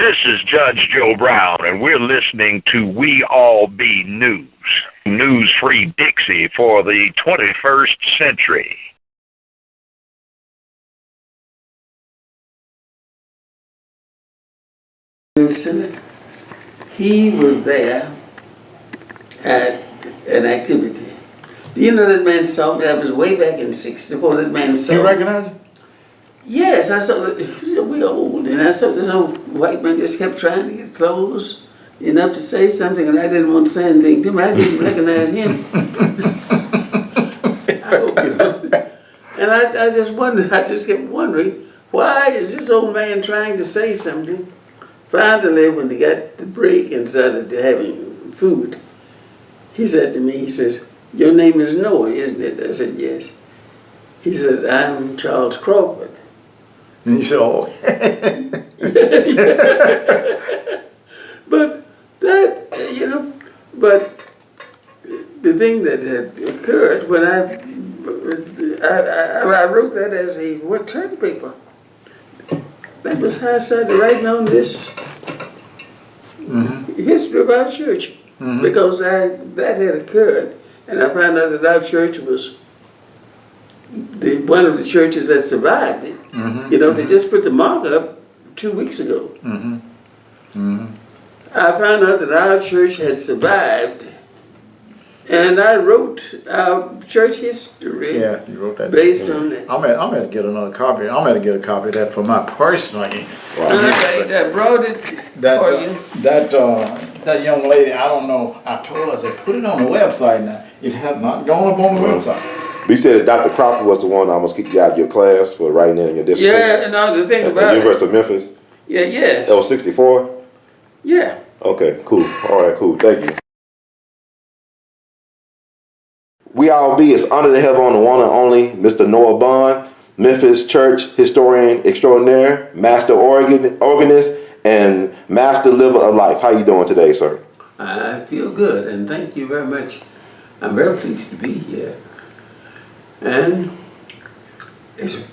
This is Judge Joe Brown, and we're listening to We All Be News. News-free Dixie for the 21st century. He was there at an activity. Do you know that man saw me? That was way back in '64. That man saw me. You recognize him? Yes, I saw. He said, "We old," and I saw this old white man just kept trying to get close enough to say something, and I didn't want to say anything to him. I didn't recognize him. I hope you know. And I just wondered. I just kept wondering, why is this old man trying to say something? Finally, when they got the break and started having food, he said to me, he says, "Your name is Noah, isn't it?" I said, "Yes." He said, "I'm Charles Crawford." And you said, "Oh." But that, but the thing that had occurred when I wrote that as a term paper. That was how I started writing on this history of our church, because that had occurred, and I found out that our church was one of the churches that survived it. They just put the mark up 2 weeks ago. I found out that our church had survived, and I wrote our church history. Yeah, you wrote that based on that. I'm going to get another copy. I'm going to get a copy of that for my personal. I brought it for you. That young lady, I don't know. I told her, I said, put it on the website now. It had not gone up on the website. But you said that Dr. Crawford was the one that almost kicked you out of your class for writing in your dissertation? Yeah, and all the things at about the University of Memphis? Yeah. That was 64? Yeah. Okay, cool. All right, cool. Thank you. We All Be is honored to have on the one and only Mr. Noah Bond, Memphis church historian extraordinaire, master organist, and master liver of life. How you doing today, sir? I feel good, and thank you very much. I'm very pleased to be here. And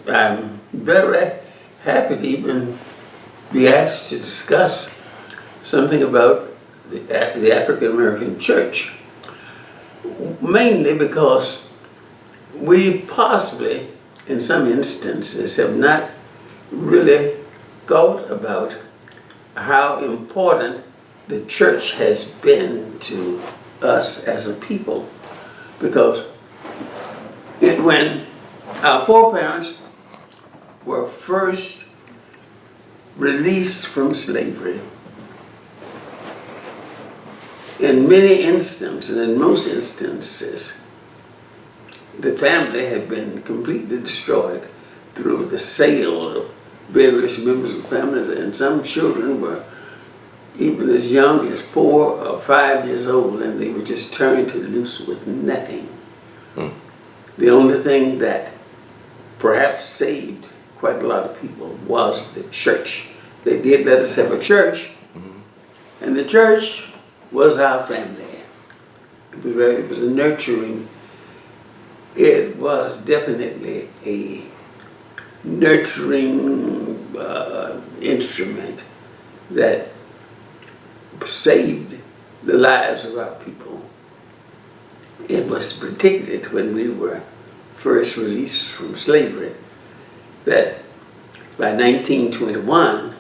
I'm very happy to even be asked to discuss something about the African American church. Mainly because we possibly, in some instances, have not really thought about how important the church has been to us as a people. Because when our foreparents were first released from slavery, in many instances, in most instances, the family had been completely destroyed through the sale of various members of the family, and some children were even as young as 4 or 5 years old, and they were just turned loose with nothing. The only thing that perhaps saved quite a lot of people was the church. They did let us have a church, and the church was our family. It was a nurturing, it was definitely a nurturing instrument that saved the lives of our people. It was predicted when we were first released from slavery that by 1921,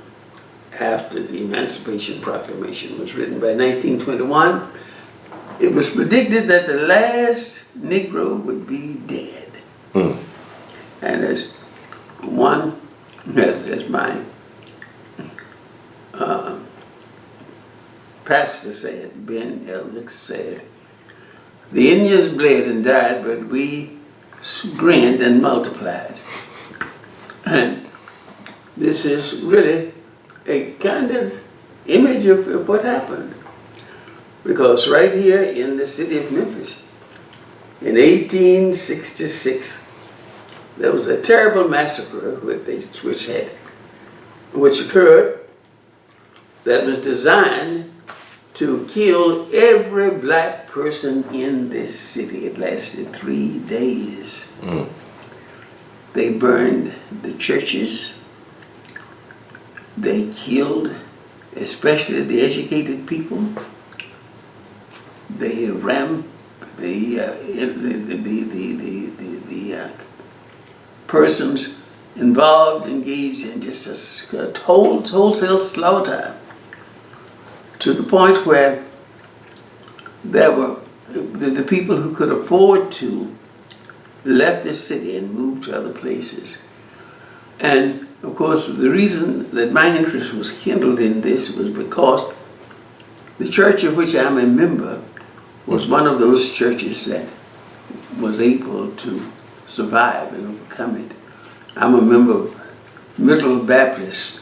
after the Emancipation Proclamation was written, by 1921, it was predicted that the last Negro would be dead. And as my pastor said, Ben Eldrick said, "The Indians bled and died, but we grinned and multiplied." And this is really a kind of image of what happened. Because right here in the city of Memphis, in 1866, there was a terrible massacre which occurred that was designed to kill every black person in this city. It lasted 3 days. They burned the churches. They killed especially the educated people. They ram the persons involved, engaged in just a wholesale slaughter, to the point where there were the people who could afford to left the city and moved to other places. And of course, the reason that my interest was kindled in this was because the church of which I'm a member was one of those churches that was able to survive and overcome it. I'm a member of Middle Baptist.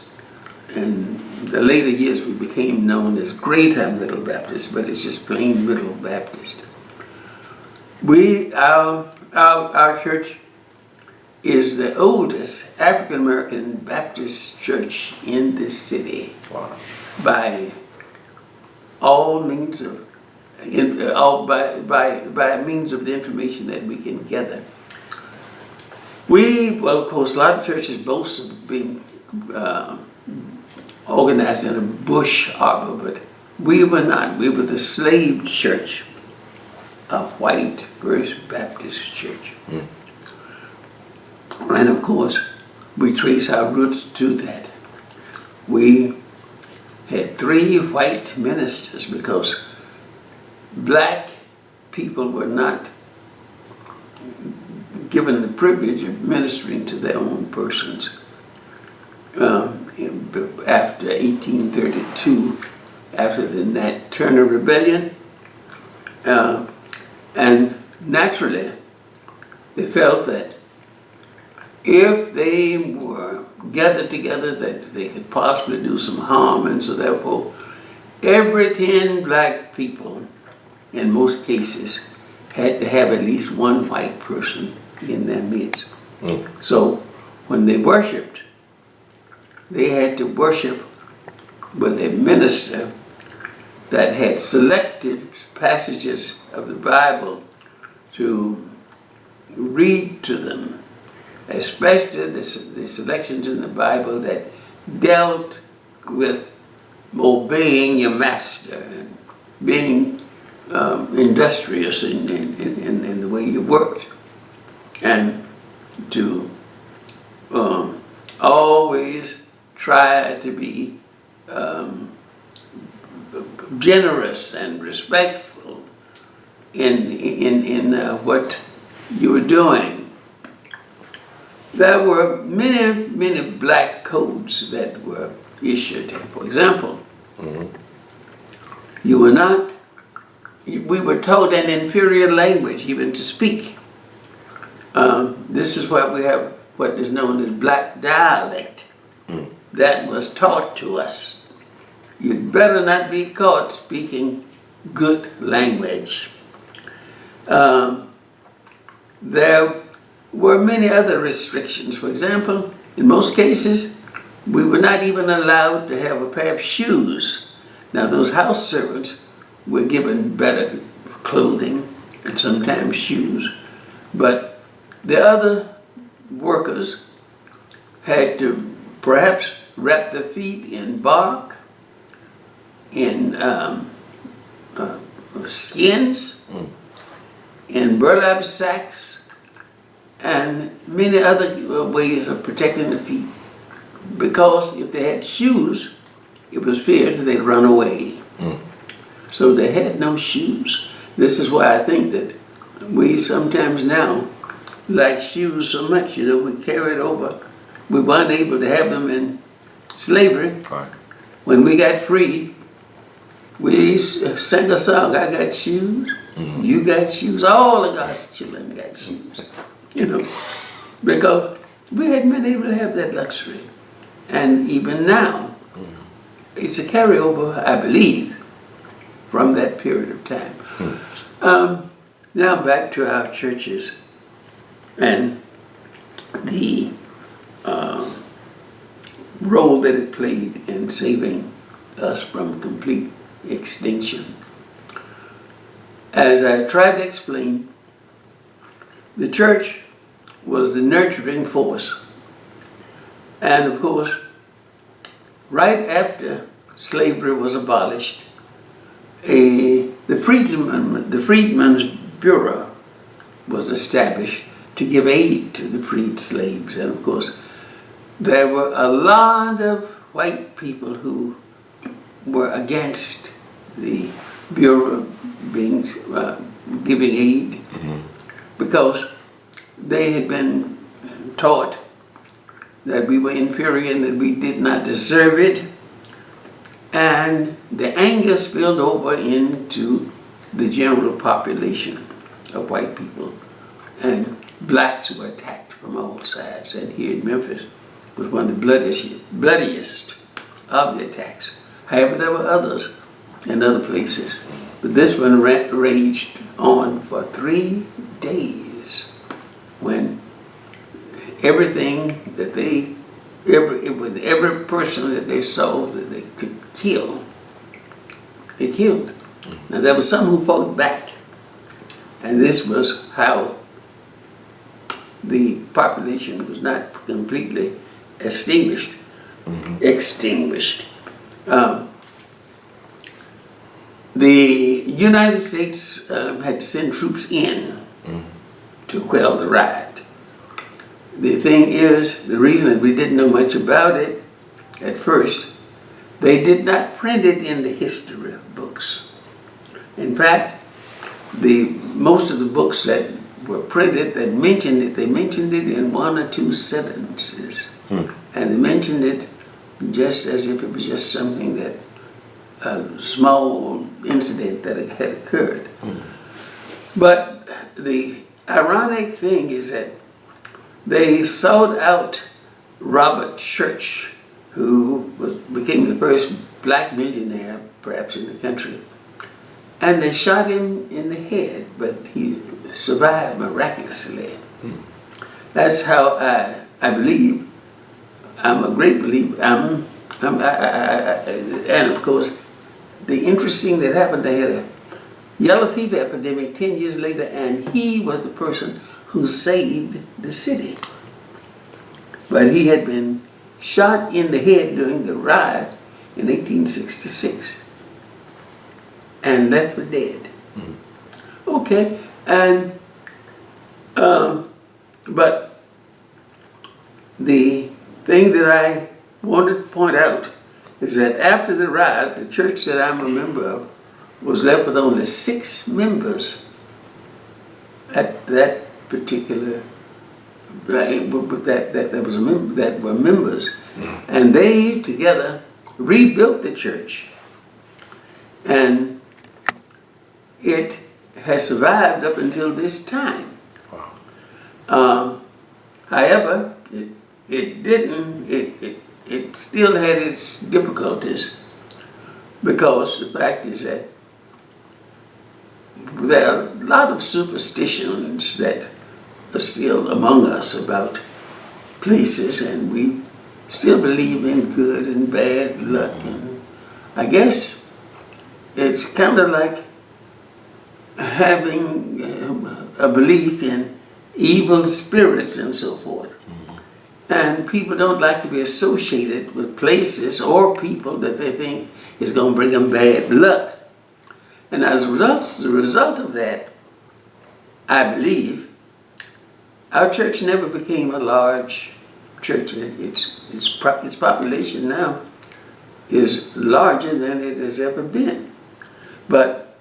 In the later years, we became known as Greater Middle Baptist, but it's just plain Middle Baptist. Our church is the oldest African American Baptist church in this city. Wow. By all means of by means of the information that we can gather. Well, of course, a lot of churches boast of being organized in a bush arbor, but we were not. We were the slave church, a white First Baptist church. And of course, we trace our roots to that. We had 3 white ministers because black people were not given the privilege of ministering to their own persons. After 1832, after the Nat Turner Rebellion, and naturally, they felt that if they were gathered together, that they could possibly do some harm, and so therefore, every 10 black people, in most cases, had to have at least one white person in their midst. So when they worshiped, they had to worship with a minister that had selected passages of the Bible to read to them, especially the selections in the Bible that dealt with obeying your master and being industrious in the way you worked, and to always try to be generous and respectful in what you were doing. There were many black codes that were issued. For example, we were taught an inferior language even to speak. This is why we have what is known as black dialect. That was taught to us. You'd better not be caught speaking good language. There were many other restrictions. For example, in most cases, we were not even allowed to have a pair of shoes. Now, those house servants were given better clothing and sometimes shoes, but the other workers had to perhaps wrap their feet in bark, in skins, in burlap sacks, and many other ways of protecting the feet, because if they had shoes, it was feared that they'd run away. So they had no shoes. This is why I think that we sometimes now like shoes so much, we carried over. We weren't able to have them in slavery. Right. When we got free, we sang a song, I got shoes, you got shoes, all of God's children got shoes, because we hadn't been able to have that luxury. And even now, it's a carryover, I believe, from that period of time. Now back to our churches and the role that it played in saving us from complete extinction. As I tried to explain, the church was the nurturing force. And of course, right after slavery was abolished, the Freedmen's Bureau was established to give aid to the freed slaves. And of course, there were a lot of white people who were against the Bureau being giving aid, because they had been taught that we were inferior and that we did not deserve it. And the anger spilled over into the general population of white people. And blacks were attacked from all sides. And here in Memphis was one of the bloodiest of the attacks. However, there were others in other places. But this one raged on for 3 days, when everything that every person that they saw that they could kill, they killed. Now there were some who fought back, and this was how the population was not completely extinguished. The United States had to send troops in to quell the riot. The thing is, the reason that we didn't know much about it at first, they did not print it in the history books. In fact, most of the books that were printed that mentioned it, they mentioned it in 1 or 2 sentences. And they mentioned it just as if it was just something that, a small incident that had occurred. But the ironic thing is that they sought out Robert Church, who became the first black millionaire perhaps in the country. And they shot him in the head, but he survived miraculously. That's how I believe. I'm a great believer. And of course, the interesting that happened, they had a yellow fever epidemic 10 years later, and he was the person who saved the city. But he had been shot in the head during the riot in 1866 and left for dead. Okay, and but the thing that I wanted to point out is that after the riot, the church that I'm a member of was left with only 6 members at that particular that were members, and they together rebuilt the church, and it has survived up until this time. However, it still had its difficulties, because the fact is that there are a lot of superstitions that are still among us about places, and we still believe in good and bad luck. And I guess it's kind of like having a belief in evil spirits and so forth. And people don't like to be associated with places or people that they think is going to bring them bad luck. And as a result of that, I believe our church never became a large church. Its population now is larger than it has ever been. But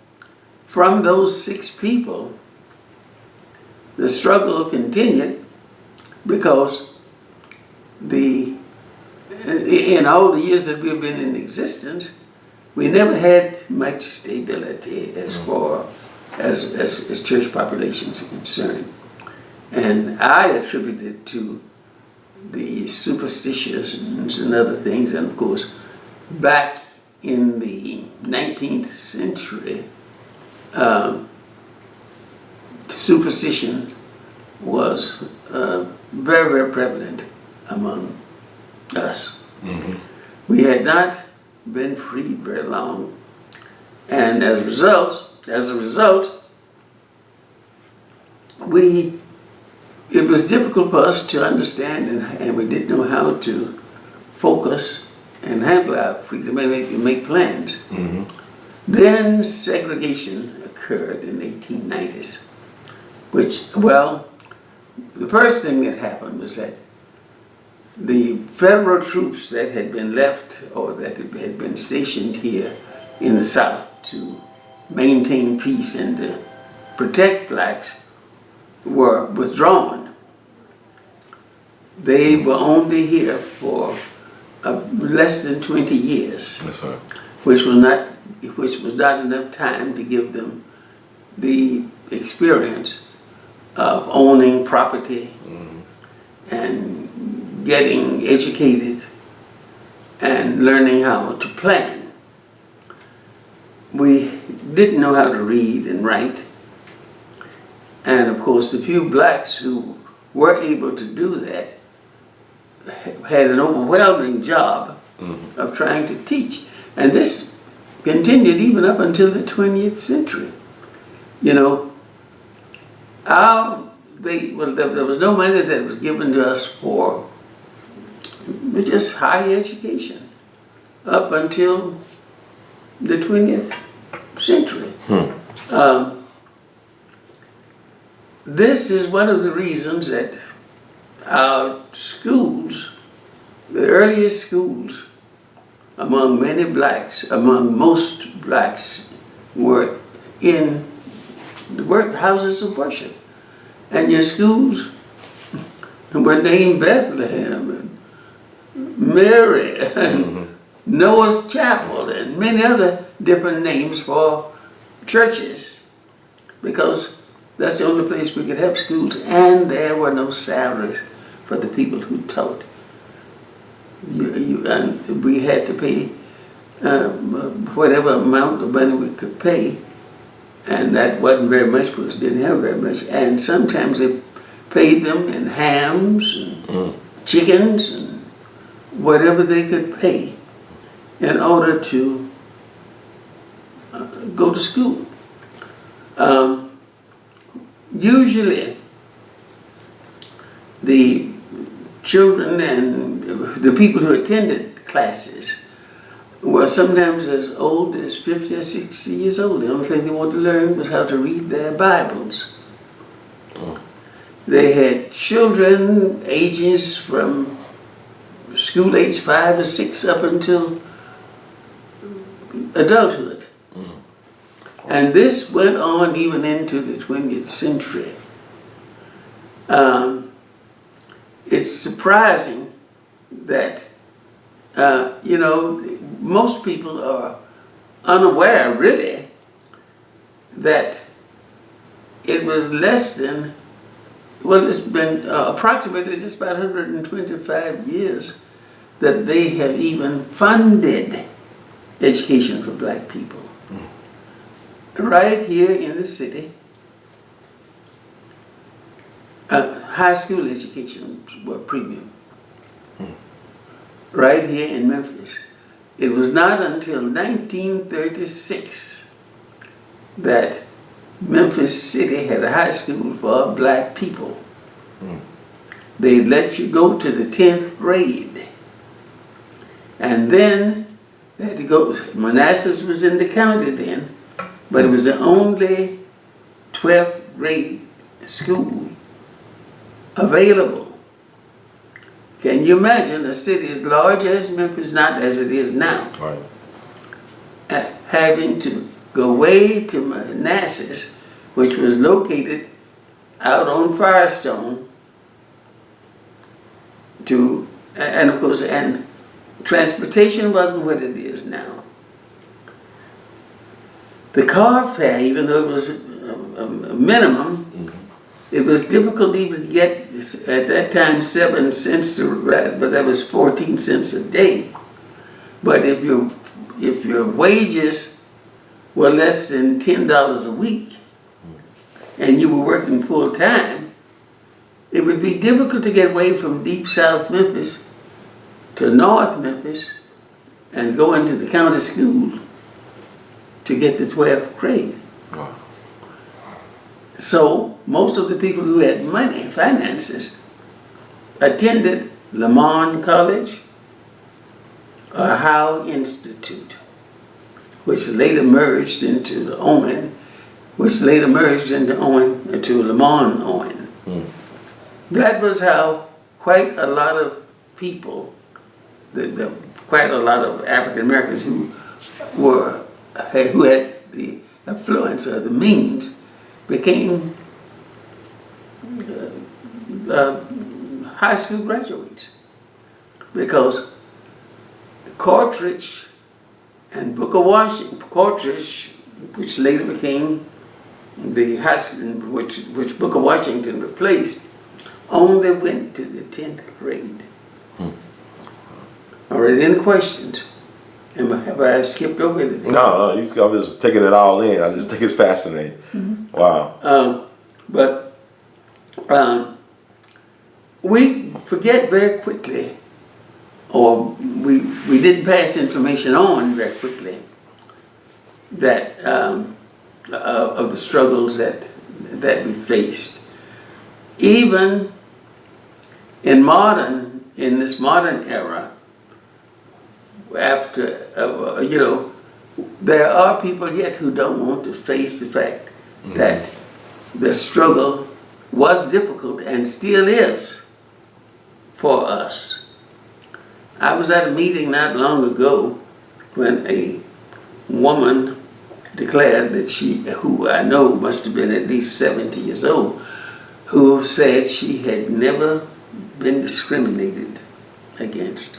from those 6 people, the struggle continued, because in all the years that we've been in existence, we never had much stability as far as church populations are concerned. And I attribute it to the superstitions and other things. And of course, back in the 19th century, superstition was very, very prevalent among us. We had not been freed very long, and as a result, it was difficult for us to understand, and we didn't know how to focus and handle our freedom and make plans. Then segregation occurred in the 1890s, which, well, the first thing that happened was that the federal troops that had been left or that had been stationed here in the South to maintain peace and to protect blacks were withdrawn. They were only here for less than 20 years, Yes, sir. which was not enough time to give them the experience of owning property and getting educated and learning how to plan. We didn't know how to read and write, and of course the few blacks who were able to do that had an overwhelming job of trying to teach. And this continued even up until the 20th century. You know, there was no money that was given to us for just higher education up until the 20th century. This is one of the reasons that our schools, the earliest schools among many blacks, among most blacks, were in the houses of worship. And your schools were named Bethlehem and Mary and Noah's Chapel and many other different names for churches, because that's the only place we could have schools, and there were no salaries for the people who taught. And we had to pay whatever amount of money we could pay, and that wasn't very much because we didn't have very much. And sometimes they paid them in hams and chickens and whatever they could pay in order to go to school. Usually, the children and the people who attended classes were sometimes as old as 50 or 60 years old. The only thing they wanted to learn was how to read their Bibles. They had children ages from school age 5 or 6 up until adulthood. And this went on even into the 20th century. It's surprising that, most people are unaware, really, that it was less than, it's been approximately just about 125 years that they have even funded education for black people. Right here in the city, high school education were premium. Right here in Memphis. It was not until 1936 that Memphis City had a high school for black people. They let you go to the 10th grade. And then they had to go, Manassas was in the county then, but it was the only 12th grade school available. Can you imagine a city as large as Memphis, not as it is now, having to go way to Manassas, which was located out on Firestone, and of course, and transportation wasn't what it is now. The car fare, even though it was a minimum, it was difficult to even get, at that time, 7 cents to ride, but that was 14 cents a day. But if your wages were less than $10 a week, and you were working full time, it would be difficult to get away from deep South Memphis to North Memphis and go into the county school to get the 12th grade. So most of the people who had money, finances, attended Lamont College Howe Institute, which later merged into Owen, which later merged into Owen, to Lamont Owen. That was how quite a lot of people, quite a lot of African Americans who had the affluence or the means, became high school graduates, because Cartridge and Booker Washington, Cartridge, which later became the high school, which Booker Washington replaced, only went to the 10th grade. All right, any questions? Have I skipped over anything? No, I'm just taking it all in. I just think it's fascinating. Wow. But we forget very quickly, or we didn't pass information on very quickly, that of the struggles that we faced. Even in this modern era, after there are people yet who don't want to face the fact that the struggle was difficult and still is for us. I was at a meeting not long ago when a woman declared that who I know must have been at least 70 years old, who said she had never been discriminated against.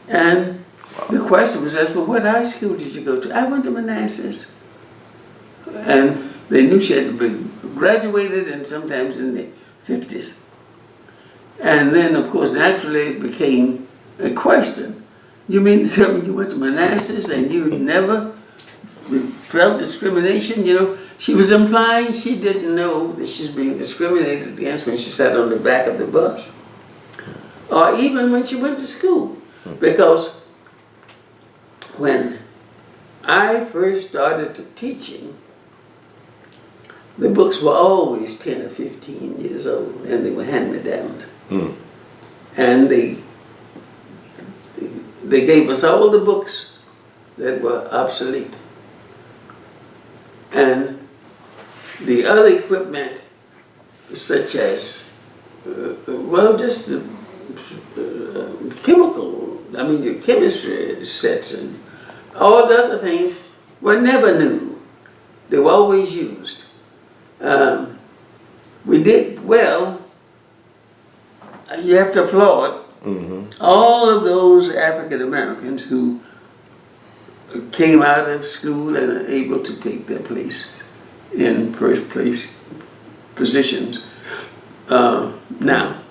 And the question was asked, well, what high school did you go to? I went to Manassas. And they knew she had been graduated, and sometimes in the 50s. And then, of course, naturally it became a question. You mean to tell me you went to Manassas and you never felt discrimination? She was implying she didn't know that she's being discriminated against when she sat on the back of the bus, or even when she went to school. Because when I first started teaching, the books were always 10 or 15 years old, and they were hand-me-down. And they gave us all the books that were obsolete. And the other equipment, such as, just the the chemistry sets and all the other things were never new. They were always used. We did well. You have to applaud all of those African Americans who came out of school and are able to take their place in first place positions. Now,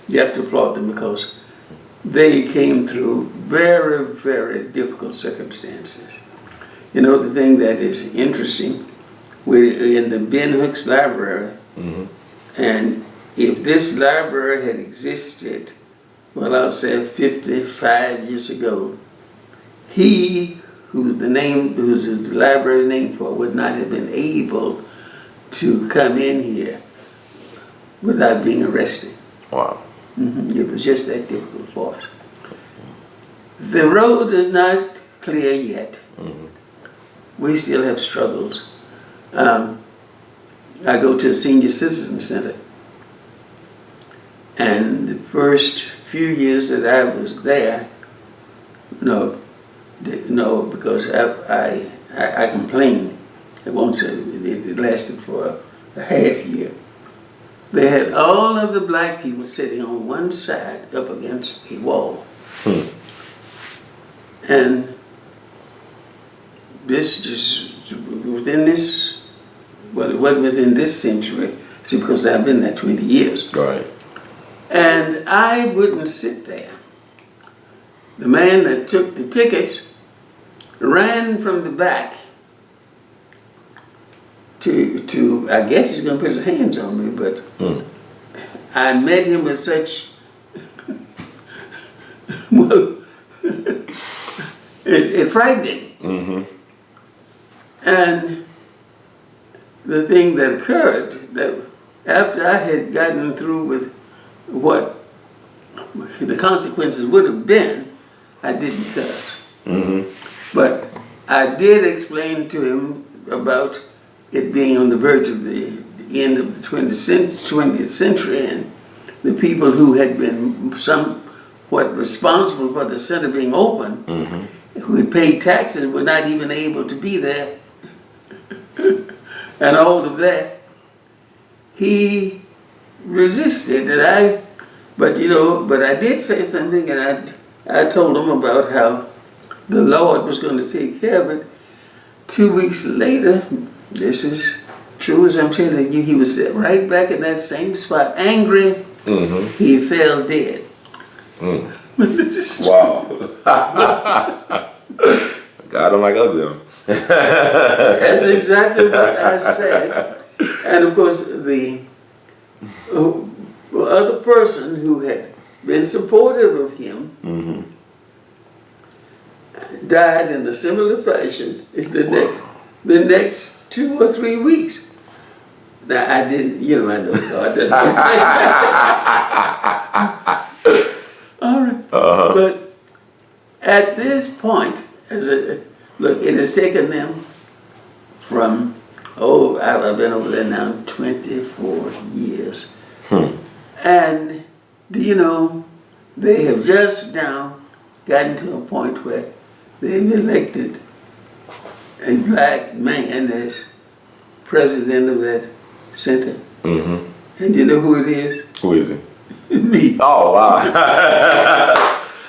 you have to applaud them because they came through very, very difficult circumstances. The thing that is interesting, we're in the Ben Hooks Library, and if this library had existed, well, I'll say 55 years ago, he who's the library named for would not have been able to come in here without being arrested. Wow. It was just that difficult for us. The road is not clear yet. We still have struggles. I go to a senior citizen center, and the first few years that I was there, because I complained. I won't say it lasted for a half year. They had all of the black people sitting on one side up against a wall. And this just, within this, well, it wasn't within this century, see, because I've been there 20 years. Right. And I wouldn't sit there. The man that took the tickets ran from the back to I guess he's going to put his hands on me, but I met him with such, well, it frightened him. And the thing that occurred, that after I had gotten through with what the consequences would have been, I didn't cuss. Mm-hmm. But I did explain to him about it being on the verge of the end of the 20th century, and the people who had been somewhat responsible for the center being open, who had paid taxes, were not even able to be there, and all of that. He resisted, but I did say something, and I told him about how the Lord was going to take care of it. 2 weeks later, this is true as I'm telling you, he was right back in that same spot, angry. He fell dead. This is Wow. God don't like ugly. That's exactly what I said. And of course, the other person who had been supportive of him died in a similar fashion in the next 2 or 3 weeks. Now I didn't, I know God doesn't. All right, but at this point, look, it has taken them from I've been over there now 24 years, and they have just now gotten to a point where they've elected a black man as president of that center. And you know who it is? Who is he? Me. Oh, wow.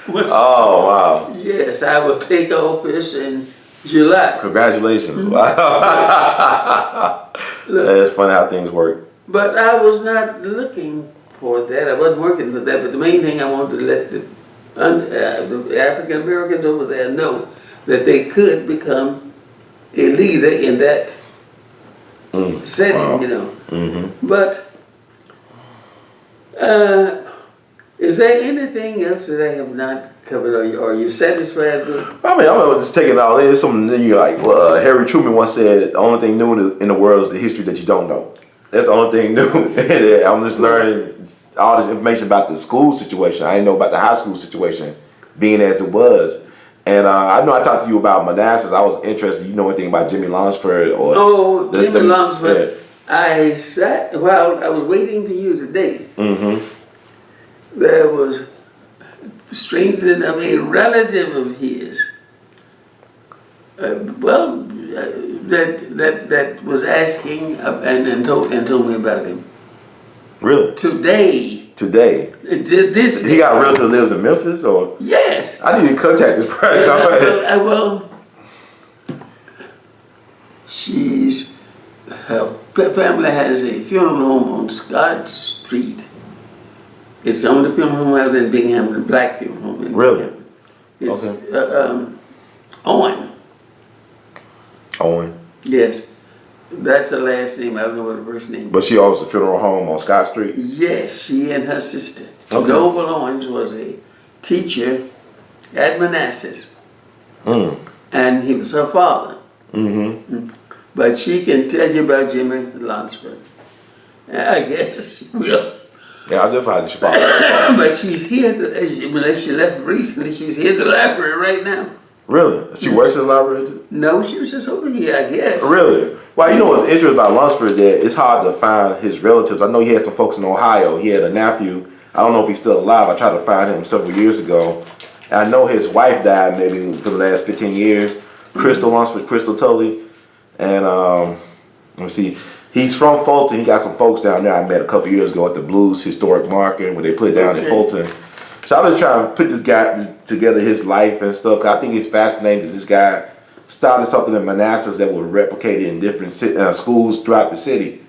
Oh, wow. Yes, I will take office in July. Congratulations. Wow. It's funny how things work. But I was not looking for that. I wasn't working for that. But the main thing I wanted to let the African Americans over there know that they could become a leader in that setting, Wow. But is there anything else that I have not covered? Are you satisfied with? I mean, I'm just taking it all in. It's something that you like. Harry Truman once said, "The only thing new in the world is the history that you don't know." That's the only thing new. I'm just learning all this information about the school situation. I didn't know about the high school situation being as it was. And I know I talked to you about Manassas. I was interested. You know anything about Jimmy Lunsford or? Jimmy Lunsford. Yeah. I sat while I was waiting for you today. There was, strangely enough, a relative of his. That was asking and told me about him. Really? Today. This. He got a relative that lives in Memphis, or? Yes. I need to contact this person. Well, her family has a funeral home on Scott Street. It's the only funeral home out in Binghamton, the black funeral home in Binghamton. It's Owen. Owen. Yes. That's the last name. I don't know what the first name is. But she owns a funeral home on Scott Street? Yes, she and her sister. Okay. Noble Owens was a teacher at Manassas. And he was her father. But she can tell you about Jimmy Lunsford. I guess she will. Yeah, I just find she father. But she's here, unless she left recently, she's here at the library right now. Really? She works in the library too? No, she was just over here, I guess. Really? Well, you know what's interesting about Lunsford, that it's hard to find his relatives. I know he had some folks in Ohio. He had a nephew. I don't know if he's still alive. I tried to find him several years ago. And I know his wife died maybe for the last 15 years. Crystal Lunsford, Crystal Tully. And let me see. He's from Fulton. He got some folks down there I met a couple years ago at the Blues Historic Market where they put down in Fulton. So I was trying to put this guy together, his life and stuff. 'Cause I think it's fascinating that this guy started something in Manassas that was replicated in different schools throughout the city.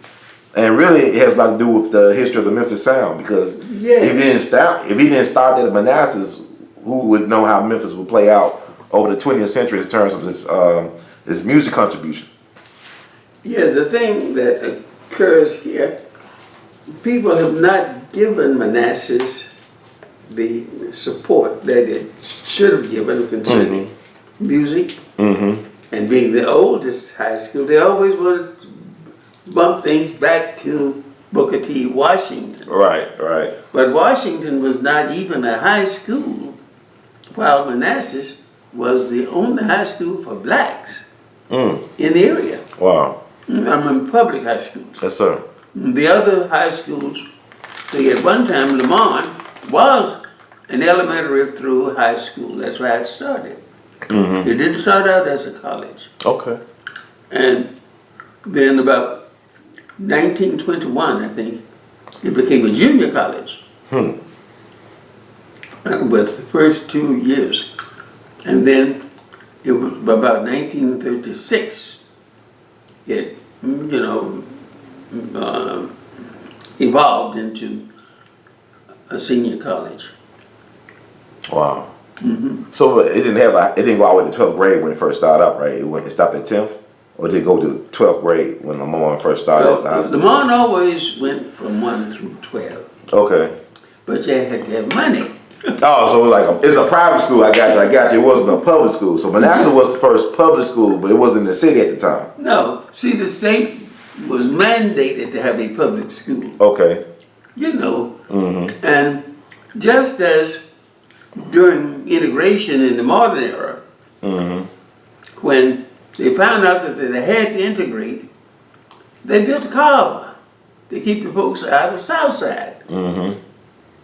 And really, it has a lot to do with the history of the Memphis Sound, because if he didn't start that at Manassas, who would know how Memphis would play out over the 20th century in terms of his music contribution? Yeah, the thing that occurs here, people have not given Manassas the support that it should have given concerning music. And being the oldest high school, they always wanted to bump things back to Booker T. Washington. Right. But Washington was not even a high school while Manassas was the only high school for blacks Mm. in the area. Wow. I mean, public high schools. Yes, sir. The other high schools, at one time, Lamont was an elementary through high school. That's where it started. Mm-hmm. It didn't start out as a college. Okay. And then about 1921, I think, it became a junior college. But the first 2 years. And then it was about 1936, it, evolved into a senior college. Wow. So it didn't go all the way to 12th grade when it first started up, right? It stopped at 10th, or did it go to 12th grade when Lamont first started as a high school? Lamont always went from 1 through 12. Okay. But you had to have money. Oh, so it's a private school. I got you. It wasn't a public school. So Manassas was the first public school, but it wasn't in the city at the time. No. See, the state was mandated to have a public school. Okay. And just as during integration in the modern era, when they found out that they had to integrate, they built a Carver to keep the folks out of South Side.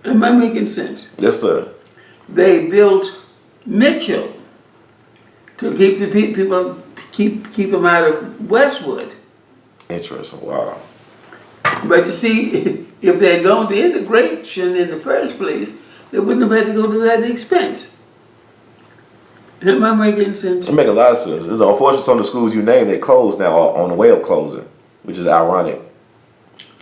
Am I making sense? Yes, sir. They built Mitchell to keep the people keep them out of Westwood. Interesting. Wow. But you see, if they had gone to integration in the first place, they wouldn't have had to go to that expense. Am I making sense? It makes a lot of sense. Unfortunately, some of the schools you named, they closed now or on the way of closing, which is ironic.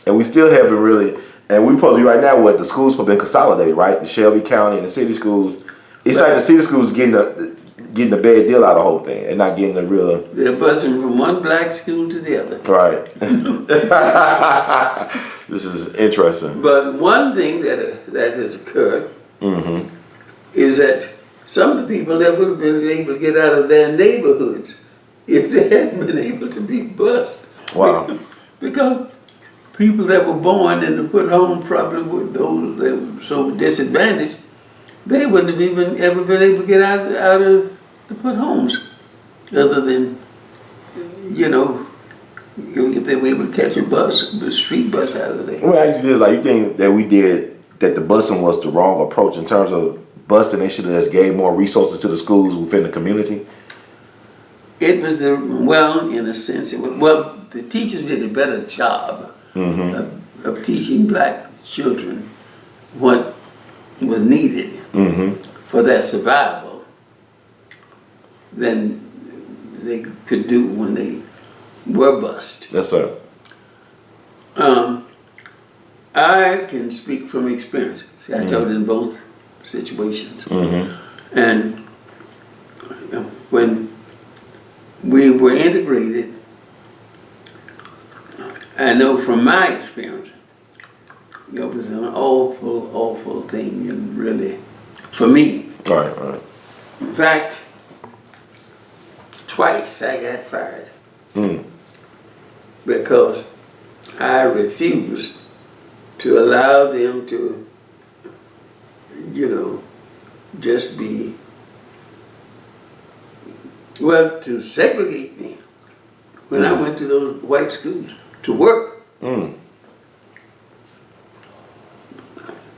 And we still haven't really, and we probably right now what the schools have been consolidated, right? The Shelby County and the city schools. It's like the city schools getting a bad deal out of the whole thing and not getting the real. They're busing from one black school to the other. Right. This is interesting. But one thing that has occurred is that some of the people that would have been able to get out of their neighborhoods if they hadn't been able to be bused. Wow. Because people that were born in the put home probably with those that were so disadvantaged, they wouldn't have even ever been able to get out of the put homes, other than, if they were able to catch a street bus out of there. Well, you think that the busing was the wrong approach in terms of busing? They should have just gave more resources to the schools within the community. It was in a sense, the teachers did a better job of teaching black children what was needed for their survival than they could do when they were bused. Yes, sir. I can speak from experience. See, I taught in both situations. And when we were integrated, I know from my experience, it was an awful, awful thing, and really, for me. Right. In fact, twice I got fired because I refused to allow them to, just be, to segregate me when I went to those white schools to work.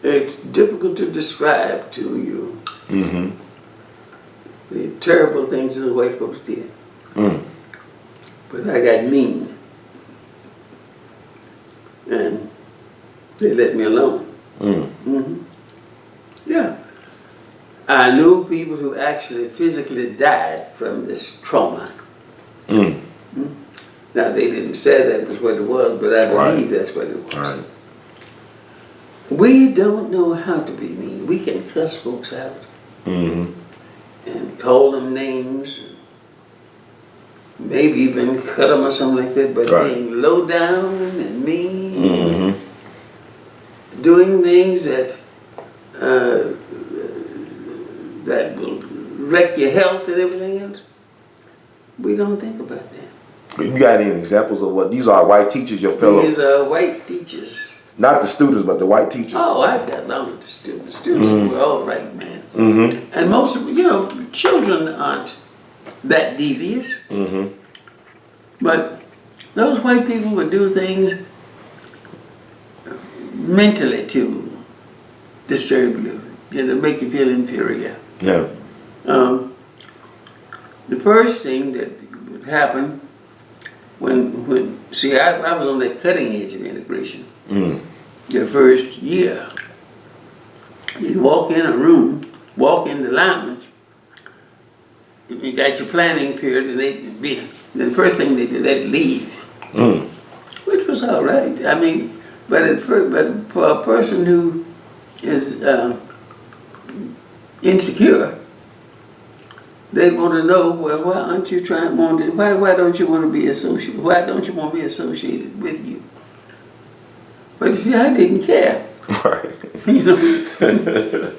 It's difficult to describe to you the terrible things those white folks did. But I got mean. And they let me alone. Yeah. I knew people who actually physically died from this trauma. Now, they didn't say that was what it was, but I believe that's what it was. Right. We don't know how to be mean. We can cuss folks out and call them names, maybe even cut them or something like that, but being low down and mean, doing things that that will wreck your health and everything else, we don't think about that. You got any examples of what these are white teachers, your fellow? These are white teachers. Not the students, but the white teachers. Oh, I got along with the students. The students were all right, man. And most of, children aren't that devious. But those white people would do things mentally to disturb you, make you feel inferior. Yeah. The first thing that would happen when see, I was on that cutting edge of integration. The first year, you walk in a room, walk in the lounge, you got your planning period, and the first thing they do, they'd leave, which was all right. I mean, but for a person who is insecure, they'd want to know, well, why aren't you why don't you want to be associated? Why don't you want me associated with you? But you see, I didn't care. Right.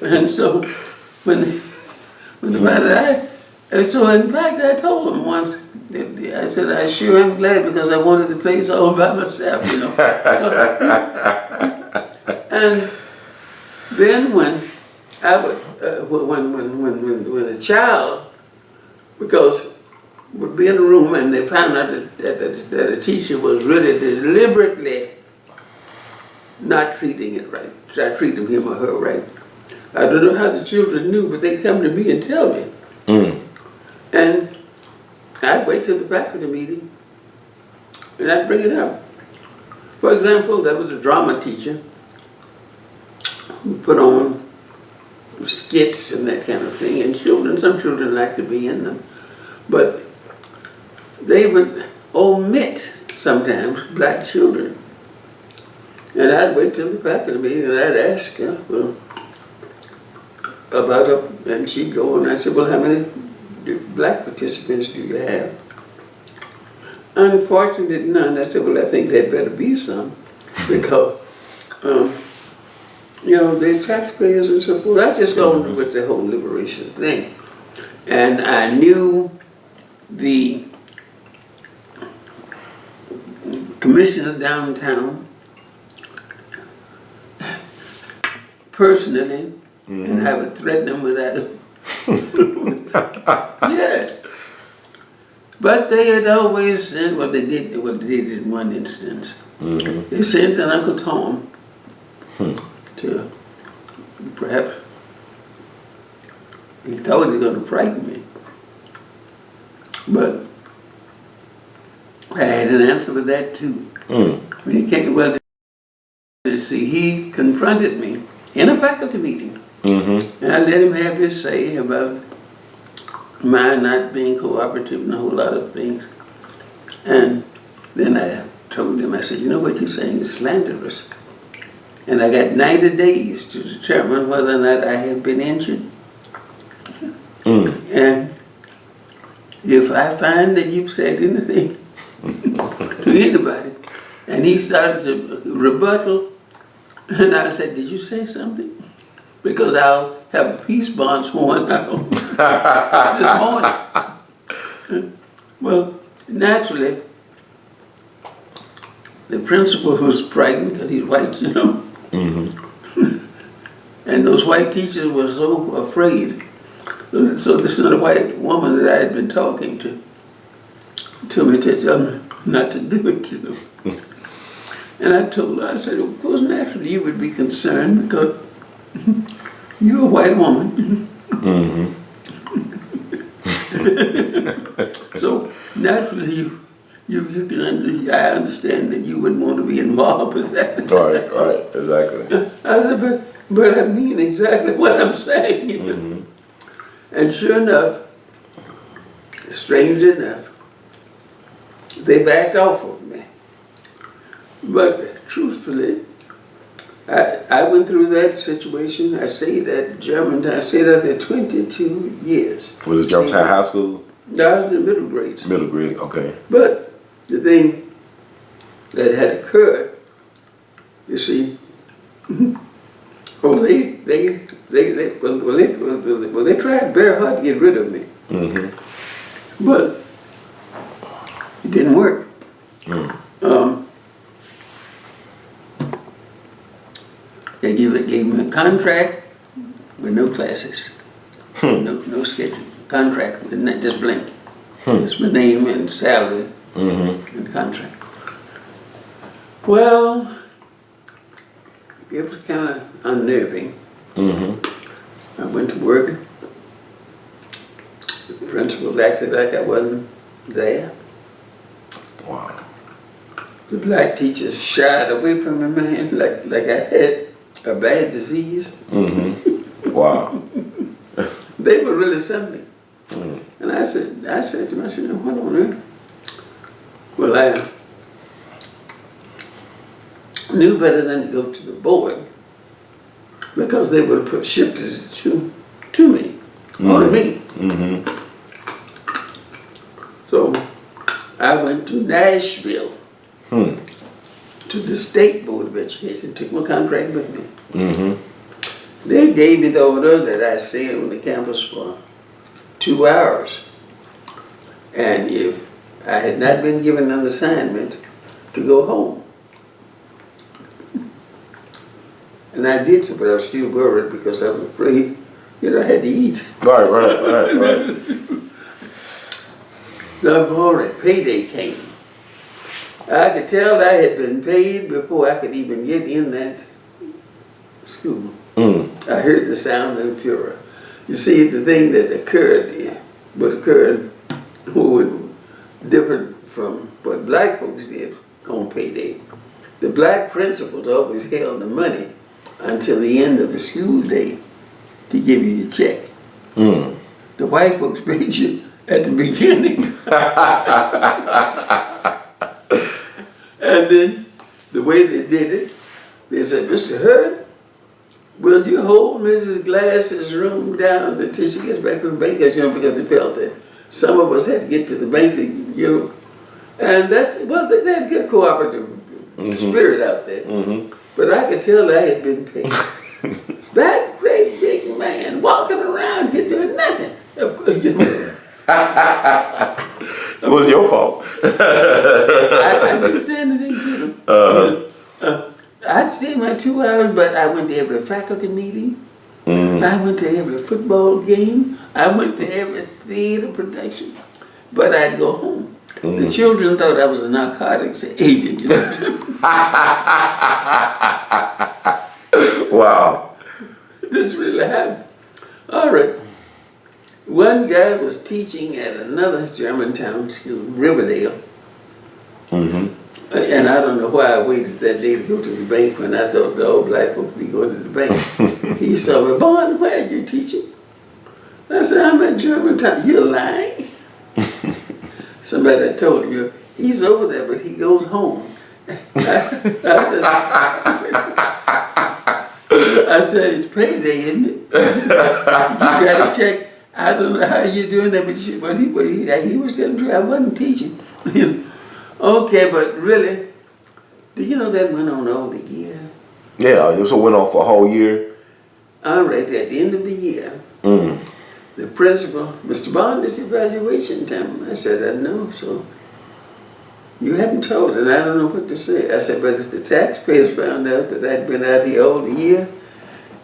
And so when the matter, so in fact I told him once, I said, I sure am glad because I wanted the place all by myself, And then when I would, when a child, because would be in a room and they found out that a teacher was really deliberately not treating it right, not treating him or her right. I don't know how the children knew, but they'd come to me and tell me. And I'd wait till the faculty meeting and I'd bring it up. For example, there was a drama teacher who put on skits and that kind of thing, and some children like to be in them, but they would omit sometimes black children. And I'd wait till the faculty meeting and I'd ask her about her, and she'd go and I said, well, how many black participants do you have? Unfortunately, none. I said, well, I think there'd better be some, because they're taxpayers and so forth. I just go with the whole liberation thing. And I knew the commissioners downtown personally, and I would threaten them with that. Yes. But they had always said what they did in one instance. They sent an Uncle Tom to, perhaps, he thought he was going to frighten me. But I had an answer for that too. When he came, well, see, he confronted me in a faculty meeting. And I let him have his say about my not being cooperative and a whole lot of things. And then I told him, I said, you know what you're saying is slanderous. And I got 90 days to determine whether or not I had been injured. And if I find that you've said anything to anybody, and he started to rebuttal, and I said, did you say something? Because I'll have a peace bond sworn out this morning. Well, naturally, the principal was frightened because he's white, And those white teachers were so afraid. So this is a white woman that I had been talking to told me to tell me not to do it, And I told her, I said, of course, naturally you would be concerned because you're a white woman. So naturally you can I understand that you wouldn't want to be involved with that. Right, exactly. I said, but I mean exactly what I'm saying. And sure enough, strange enough, they backed off of me. But truthfully, I went through that situation. I stayed at Germantown. I stayed out there 22 years. Was it Germantown High School? No, I was in the middle grades. Middle grade, okay. But the thing that had occurred, you see, they tried very hard to get rid of me. But it didn't work. They gave me a contract with no classes. No schedule, contract, not just blank. Just my name and salary and contract. Well, it was kind of unnerving. I went to work. The principal acted like I wasn't there. Wow. The black teachers shied away from me, man, like I had a bad disease. Wow. They were really something. And I said to myself, what on earth? Well, I knew better than to go to the board because they would have shifted it to me, on me. So I went to Nashville to the State Board of Education, took my contract with me. They gave me the order that I stay on the campus for 2 hours. And if I had not been given an assignment, to go home. And I did so, but I was still worried because I was afraid, I had to eat. Right. So, all right, payday came. I could tell I had been paid before I could even get in that school. I heard the sound and furor. You see, the thing that occurred, was different from what black folks did on payday. The black principals always held the money until the end of the school day to give you your check. The white folks paid you at the beginning. And then the way they did it, they said, Mr. Hurd, will you hold Mrs. Glass's room down until she gets back from the bank? Because they felt that some of us had to get to the bank to, and they had a good cooperative spirit out there. But I could tell I had been paid. That great big man walking around here doing nothing. It was your fault. I didn't say anything to them. I stayed my 2 hours, but I went to every faculty meeting. I went to every football game. I went to every theater production. But I'd go home. The children thought I was a narcotics agent. Wow. This really happened. All right. One guy was teaching at another Germantown school, Riverdale. And I don't know why I waited that day to go to the bank when I thought the old black folks would be going to the bank. He saw me, Bond, where are you teaching? I said, I'm at Germantown. You're lying. Somebody had told him, he's over there, but he goes home. I said, it's payday, isn't it? You got to check. I don't know how you're doing that, but he was telling me I wasn't teaching. Okay, but really, do you know that went on all the year? Yeah, this went on for a whole year. All right, at the end of the year, the principal, Mr. Bond, this evaluation time. I said, I know, so you haven't told, and I don't know what to say. I said, but if the taxpayers found out that I'd been out here all the year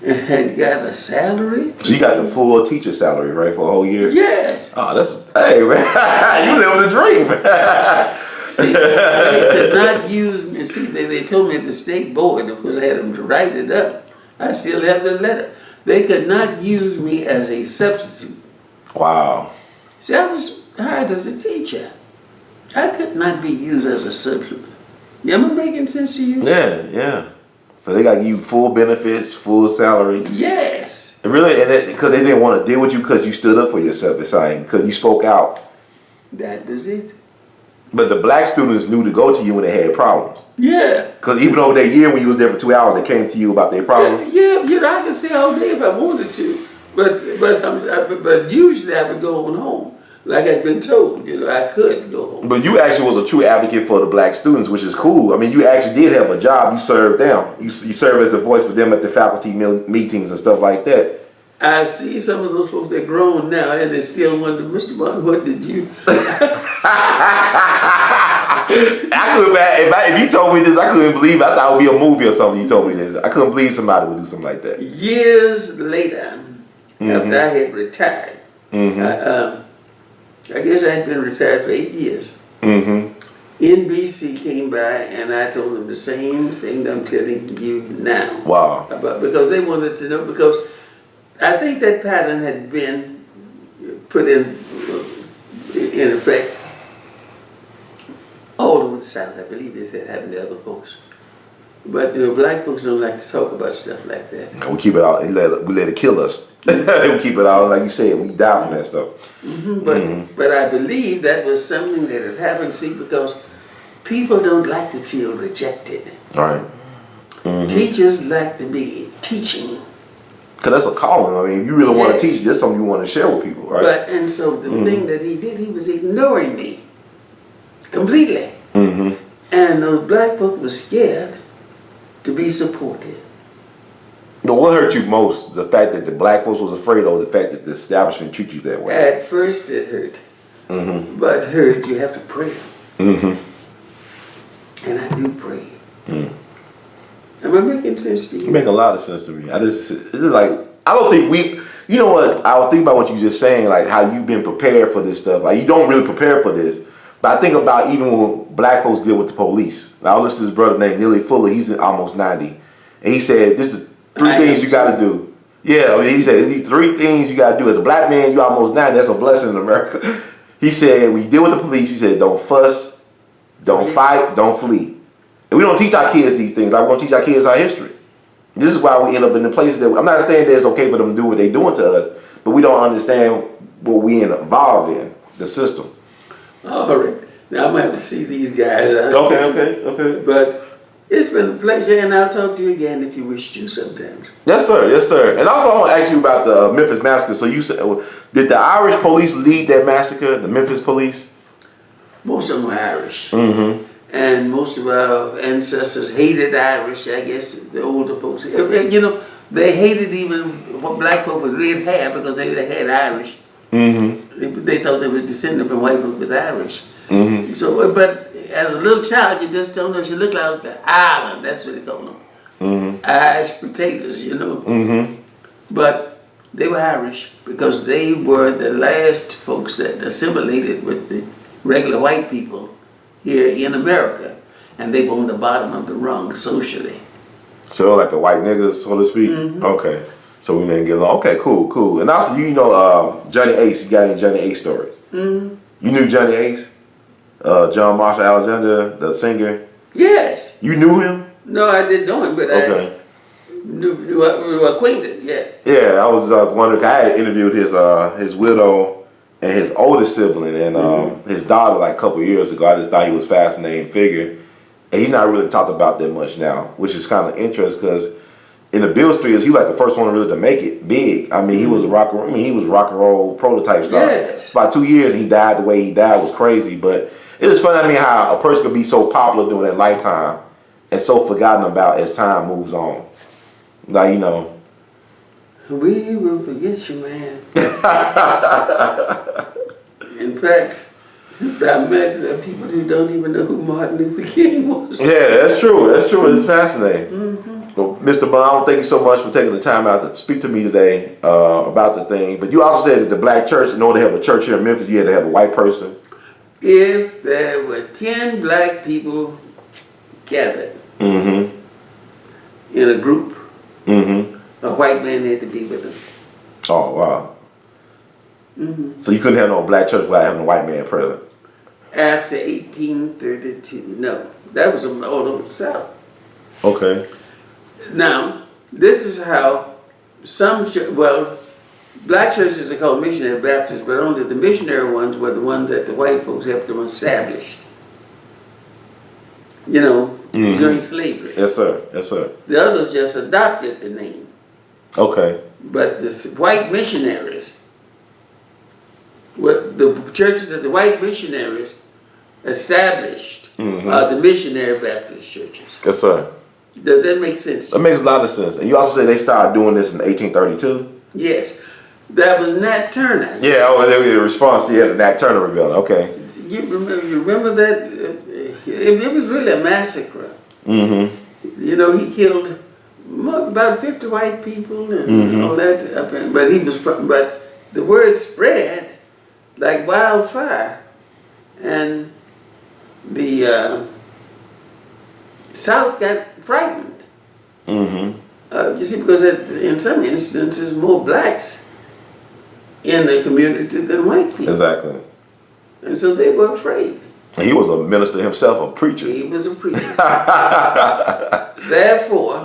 and had got a salary. So you got the full teacher salary, right, for a whole year? Yes. Oh, hey, man, you live the dream. See, they could not use me. See, they told me at the state board, of course I had them to write it up. I still have the letter. They could not use me as a substitute. Wow. See, I was hired as a teacher. I could not be used as a substitute. Am I making sense to you? Yeah. So they got you full benefits, full salary. Yes. And really, because they didn't want to deal with you because you stood up for yourself, it's like, because you spoke out. That was it. But the black students knew to go to you when they had problems. Yeah. Because even over that year when you was there for 2 hours, they came to you about their problems. Yeah, I could stay all day if I wanted to. But usually I would go on home. Like I'd been told, I could go home. But you actually was a true advocate for the black students, which is cool. I mean, you actually did have a job. You served them. You served as the voice for them at the faculty meetings and stuff like that. I see some of those folks, they're grown now, and they still wonder, Mr. Bond, what did you... If you told me this, I couldn't believe it. I thought it would be a movie or something. You told me this. I couldn't believe somebody would do something like that. Years later, after I had retired. I guess I had been retired for 8 years. NBC came by and I told them the same thing that I'm telling you now. Wow. Because they wanted to know, because I think that pattern had been put in effect all over the South. I believe it had happened to other folks. But black folks don't like to talk about stuff like that. We keep it out. We let it kill us. We keep it out, like you said. We die from that stuff. But I believe that was something that had happened. See, because people don't like to feel rejected. Right. Teachers like to be teaching. Because that's a calling. I mean, if you really want to teach, that's something you want to share with people, right? And so the thing that he did, he was ignoring me completely. And those black folks were scared to be supported. What hurt you most? The fact that the black folks was afraid, or the fact that the establishment treated you that way? At first it hurt. But hurt, you have to pray. And I do pray. Am I making sense to you? You make a lot of sense to me. It's just like, I don't think you know what, I was thinking about what you just saying, like how you've been prepared for this stuff. Like, you don't really prepare for this. But I think about even when black folks deal with the police. Now, I listened to this brother named Neely Fuller. He's almost 90. And he said, this is 3 things you got to do. Yeah, I mean, he said, these 3 things you got to do. As a black man, you're almost 90. That's a blessing in America. He said, when you deal with the police, he said, don't fuss, don't fight, don't flee. And we don't teach our kids these things. Like, we're going to teach our kids our history. This is why we end up in the places that, I'm not saying that it's okay for them to do what they're doing to us, but we don't understand what we involved in, the system. All right. Now I'm going to have to see these guys. Okay. But it's been a pleasure, and I'll talk to you again if you wish to sometimes. Yes, sir. And also I want to ask you about the Memphis Massacre. So you said, did the Irish police lead that massacre, the Memphis police? Most of them were Irish. And most of our ancestors hated Irish, I guess, the older folks. They hated even what black folk with red hair because they had Irish. They thought they were descended from white folk with Irish. So, but as a little child, you just don't know. She looked like the island. That's what they call them. Irish potatoes, But they were Irish because they were the last folks that assimilated with the regular white people here in America, and they were on the bottom of the rung socially. So like the white niggas, so to speak. Okay. So we didn't get along. Okay, cool. And also, Johnny Ace. You got any Johnny Ace stories? You knew Johnny Ace? John Marshall Alexander, the singer? Yes. You knew him? No, I didn't know him, but I we were acquainted, Yeah, I was wondering, I had interviewed his widow and his oldest sibling and his daughter like a couple of years ago. I just thought he was a fascinating figure. And he's not really talked about that much now, which is kind of interesting because in the Bill Street, he was like the first one really to make it big. I mean, he was a rock and roll prototype star. Yes. About 2 years, and he died the way he died was crazy. But it is funny, I mean, how a person could be so popular during their lifetime and so forgotten about as time moves on. Like, we will forget you, man. In fact, I imagine there are people who don't even know who Martin Luther King was. Yeah, that's true. It's fascinating. Well, Mr. Bond, thank you so much for taking the time out to speak to me today about the thing. But you also said that the black church, in order to have a church here in Memphis, you had to have a white person. If there were 10 black people gathered in a group, a white man had to be with them. Oh, wow. So you couldn't have no black church without having a white man present? After 1832, no. That was all over the South. Okay. Now, this is how black churches are called missionary Baptists, but only the missionary ones were the ones that the white folks helped them establish. During slavery. Yes, sir. The others just adopted the name. Okay. But the white missionaries, the churches that the white missionaries established are the missionary Baptist churches. Yes, sir. Does that make sense? That makes a lot of sense. And you also said they started doing this in 1832? Yes. That was Nat Turner. Yeah, the response to the Nat Turner rebellion. Okay. You remember that? It was really a massacre. He killed about 50 white people and all that. But the word spread like wildfire, and the South got frightened. You see, because in some instances, more blacks in the community than white people. Exactly. And so they were afraid. He was a minister himself, a preacher. He was a preacher. Therefore,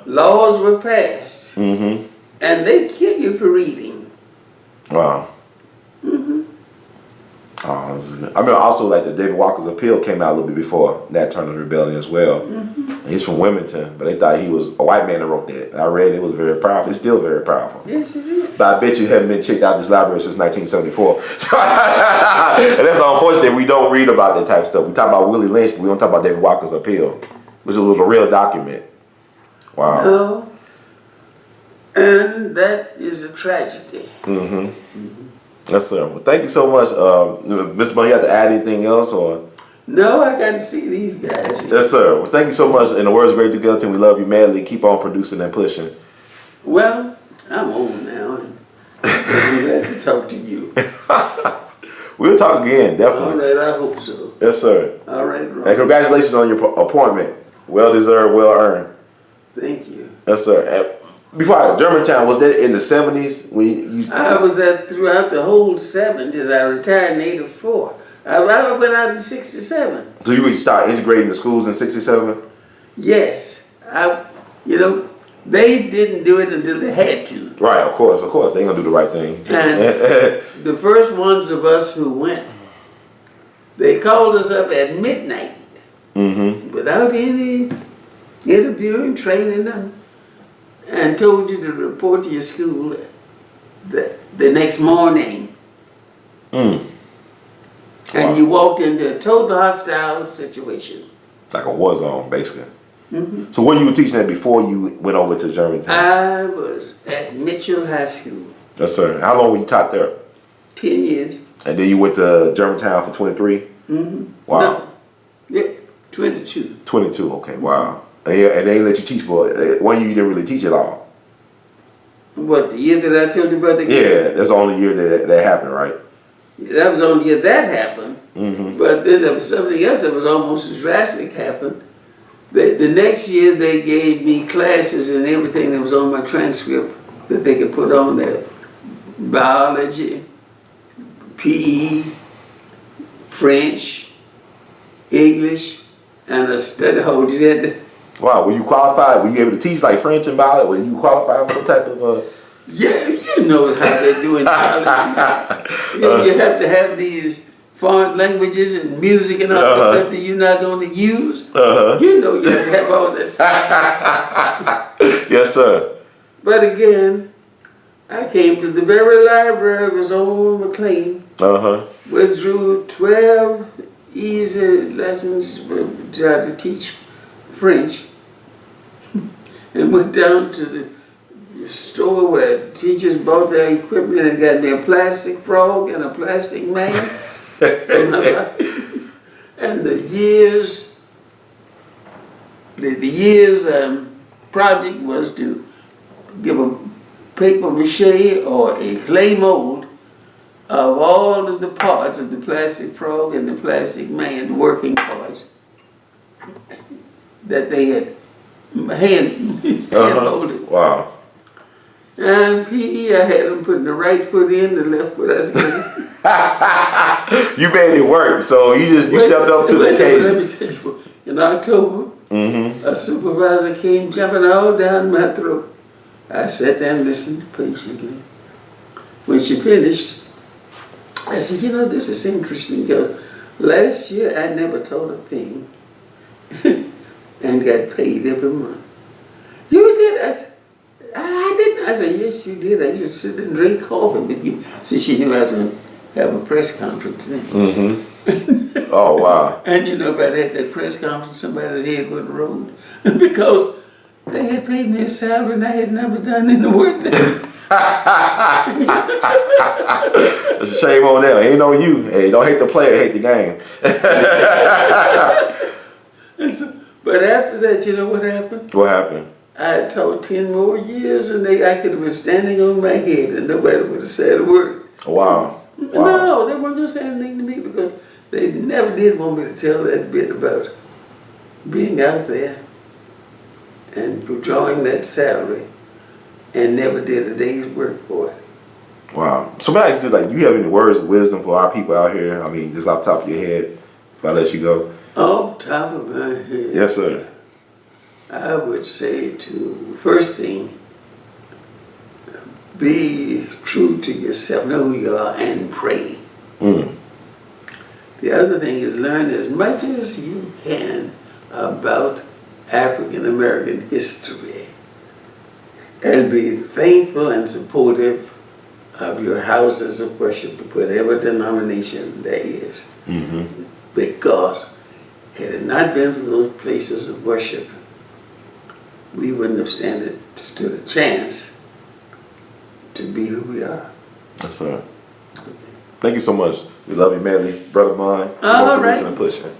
laws were passed, and they'd kill you for reading. Wow. Oh, this is good. I remember also like the David Walker's Appeal came out a little bit before Nat Turner's Rebellion as well. He's from Wilmington, but they thought he was a white man that wrote that. And I read it was very powerful. It's still very powerful. Yes, it is. But I bet you haven't been checked out this library since 1974. And that's unfortunate. We don't read about that type of stuff. We talk about Willie Lynch, but we don't talk about David Walker's Appeal, which was a real document. Wow. No. And that is a tragedy. Yes, sir. Well, thank you so much. Mr. Bunn, you have to add anything else? Or? No, I got to see these guys. Yes, sir. Well, thank you so much. In the words of Great Duke Ellington, we love you madly. Keep on producing and pushing. Well, I'm old now, and I'm glad to talk to you. We'll talk again, definitely. All right, I hope so. Yes, sir. All right, Ron. And congratulations on your appointment. Well deserved, well earned. Thank you. Yes, sir. And before Germantown, was that in the 70s? I was throughout the whole 70s. I retired in '84. I went out in '67. So you would start integrating the schools in '67? Yes. They didn't do it until they had to. Right, of course. They're going to do the right thing. And the first ones of us who went, they called us up at midnight without any interviewing, training, nothing, and told you to report to your school the next morning. And you walked into a total hostile situation. Like a war zone, basically. So when you were teaching that before you went over to Germantown? I was at Mitchell High School. Yes, sir. How long were you taught there? 10 years. And then you went to Germantown for 23? Wow. No. Yeah, 22. 22, okay, wow. And they didn't let you teach for 1 year you didn't really teach at all. What, the year that I told you about the game? Yeah, that's the only year that happened, right? That was the only year that happened. But then there was something else that was almost as drastic happened. The next year they gave me classes and everything that was on my transcript that they could put on there. Biology, PE, French, English, and a study hall. Wow, were you qualified? Were you able to teach like French and biology? Were you qualified for some type of... Yeah, you know how they do in college now. You have to have these foreign languages and music and all that stuff that you're not going to use. You know you have to have all that stuff. Yes, sir. But again, I came to the very library. It was on McLean. Went through 12 easy lessons to teach French. And went down to the store where teachers bought their equipment and got me a plastic frog and a plastic man. And the year's project was to give a paper mache or a clay mold of all of the parts of the plastic frog and the plastic man, the working parts that they had hand molded. Wow. And PE, I had them putting the right foot in, the left foot. You made it work, so you stepped up to the occasion. Let me tell you, in October, a supervisor came jumping all down my throat. I sat there and listened patiently. When she finished, I said, this is interesting because last year I never taught a thing and got paid every month. You did? I didn't. I said, yes, you did. I just sit and drink coffee with you. So she knew I was going to have a press conference then. Oh, wow. And by that press conference, somebody's head would have rolled because they had paid me a salary and I had never done any work there. It's a shame on them. Ain't on you. Hey, don't hate the player, hate the game. But after that, you know what happened? What happened? I taught 10 more years and I could have been standing on my head and nobody would have said a word. Wow. No, they weren't going to say anything to me because they never did want me to tell that bit about being out there and drawing that salary and never did a day's work for it. Wow. So may I ask you, like, do you have any words of wisdom for our people out here? I mean, just off the top of your head, if I let you go. Off the top of my head. Yes, sir. I would say to, first thing, be true to yourself, know who you are, and pray. Mm. The other thing is learn as much as you can about African American history and be thankful and supportive of your houses of worship, whatever denomination there is. Mm-hmm. Because had it not been for those places of worship, we wouldn't have stood a chance to be who we are. Yes, sir. Thank you so much. We love you madly, brother mine. All right. And pushing.